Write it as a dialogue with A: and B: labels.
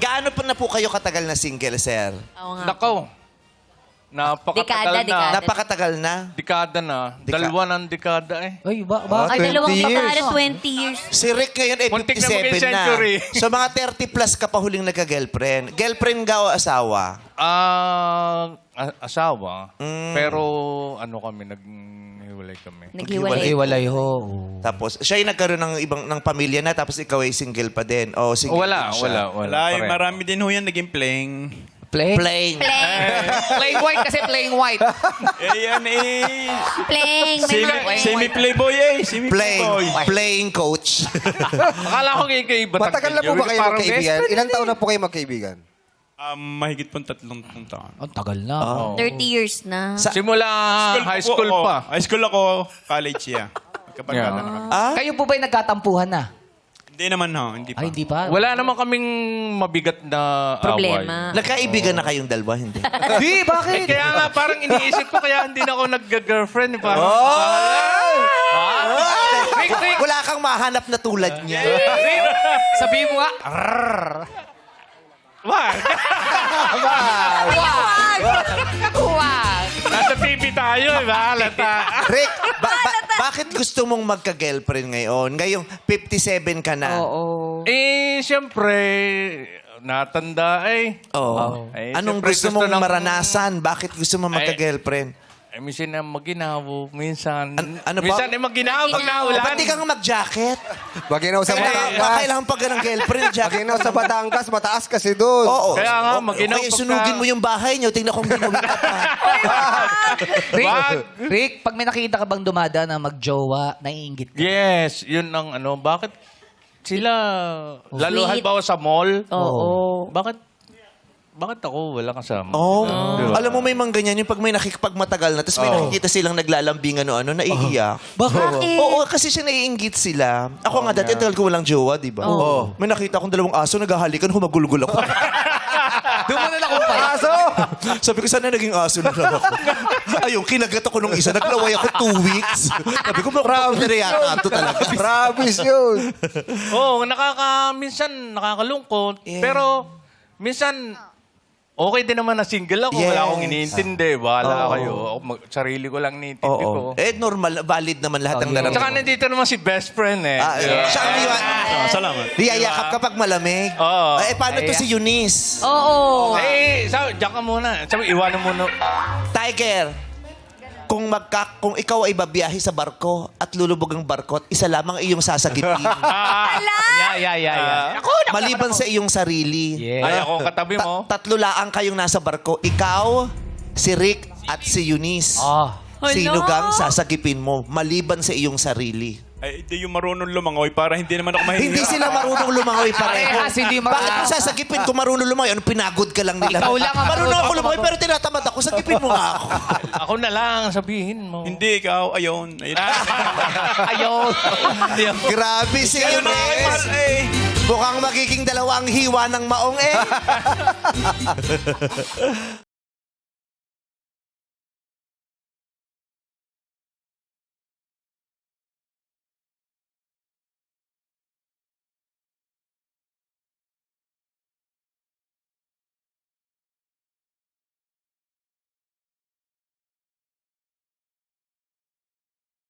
A: Gaano pa na po kayo katagal na single, sir?
B: Oo nga.
C: Nako. Napakatagal
B: Dekada.
C: na.
A: Napakatagal na.
C: Dekada na. Dalawa ng dekada eh.
D: Ay,
B: Ay,
D: 20
B: dalawang
D: years.
B: dekada, 20 years.
A: Si Rick ngayon ay
C: Muntik na
A: 57
C: maging
A: na.
C: century.
A: So mga 30 plus ka pa huling nagka-girlfriend. Girlfriend ka o asawa?
C: Asawa. Pero ano kami, naghiwalay kami.
B: Naghiwalay.
D: Iwalay ho.
A: Tapos siya ay nagkaroon ng pamilya na tapos ikaw ay single pa din. O single
C: Wala,
A: din siya.
C: wala.
E: Wala,
C: pareho.
E: marami din ho yan naging playing.
A: Playing.
D: Plain white kasi plain white.
E: Eh, yan eh.
B: Playing. May mga
E: Semi-playboy eh. Semi-playboy.
A: Playing coach.
C: Akala ko kay
F: Matagal na po ba kayo magkaibigan? Ilang taon na po kayo magkaibigan?
E: Mahigit pong 3 taon.
D: Ang tagal na.
B: 30 years na.
C: Simula high school
E: ako.
C: pa.
E: High school ako, college yeah. Kapag
D: Kayo po ba'y nagkatampuhan na?
E: Hindi naman ho, hindi pa.
D: Ay, hindi pa.
C: Wala naman kaming mabigat na
B: Problema.
A: Nagkaibigan na kayong dalawa, hindi?
D: Di, bakit?
C: Kaya nga parang iniisip ko kaya hindi na ako nag-girlfriend. Parang,
A: Wala kang mahanap na tulad niya.
D: Sabihin mo nga.
C: wag!
D: Huwag.
C: Nasa TV tayo, halata.
A: Rick, bakit gusto mong magka-girlfriend ngayon? Ngayong 57 ka na.
B: Oo.
C: Siyempre, natanda eh.
A: Oo.
C: Ay,
A: Anong
C: siyempre,
A: gusto
C: gusto
A: mong
C: ng-
A: maranasan? Bakit gusto mong magka-girlfriend?
C: Minsan na maginawo, minsan.
A: ano ba?
C: Minsan ay maginawo pag naulan.
A: Ba't di ka nga mag-jacket?
F: Maginaw sa Batangas.
A: Kailangan pag ng girlfriend, jacket.
F: Maginaw sa Batangas, mataas kasi doon.
A: Oo.
C: Kaya nga, maginaw
A: Okay,
C: pagka-
A: sunugin mo yung bahay niyo. Tingnan kung ginawin ka pa.
D: Rick, pag may nakita ka bang dumada na magjowa, naiingit ka.
C: Yes, yun ang ano. Bakit sila, lalo
B: Sweet.
C: halimbawa sa mall,
B: Oo.
C: bakit ako wala kasama?
A: Oh.
C: Diba?
A: Alam mo, may mga ganyan yung pag may nakikipagmatagal na, tapos may nakikita silang naglalambing ano, naiiyak.
B: Bakit?
A: Oo, kasi siya naiinggit sila. Ako nga dati, tagal ko walang jowa, di ba? Oo. May nakita akong dalawang aso, naghahalikan, humagulgul ako.
D: Doon mo na nakumpay.
F: Aso!
A: Sabi ko, sana naging aso na lang ako. Ayun, kinagat ako nung isa, naglaway ako 2 weeks. Sabi ko, promise na yata ito talaga.
F: Promise yun.
C: Oo, minsan nakakalungkot.
A: Yeah.
C: Pero, minsan, okay din naman na single ako.
A: Yes.
C: Wala akong iniintindi. Bahala kayo. Ako, sarili ko lang iniintindi ko.
A: Normal, valid naman lahat ng
C: Tsaka
A: nararamdaman.
C: nandito naman si best friend eh.
A: Siya ang
E: Salamat.
A: niyayakap kapag malamig.
C: Oo.
A: Paano to si Eunice?
B: Oo.
C: Diyan ka muna. Sabi, iwanan mo na.
A: Tiger, kung ikaw ay babiyahe sa barko at lulubog ang barko at isa lamang iyong sasagipin.
D: Yeah.
A: Maliban sa iyong sarili.
D: Yeah.
C: Ay, ako katabi mo.
A: Tatlo laang kayong nasa barko. Ikaw, si Rick, at si Eunice. Sino
B: Hala.
A: gang sasagipin mo maliban sa iyong sarili?
E: Ay, hindi yung marunong lumangoy para hindi naman ako mahihiya.
A: Hindi sila marunong lumangoy pareho.
D: Parehas, hindi marunong.
A: Bakit mo sasagipin kung marunong lumangoy? Ano, pinagod ka lang nila?
D: Ikaw lang ang
A: Marunong ako
D: marunong
A: lumangoy pero tinatamad ako. Sagipin mo nga ako.
C: Ako na lang, sabihin mo.
E: Hindi, ikaw, ayun.
D: Ayun.
A: Grabe si
E: Ayun na,
A: Eunice.
E: eh.
A: Mukhang magiging dalawang hiwa ng maong eh.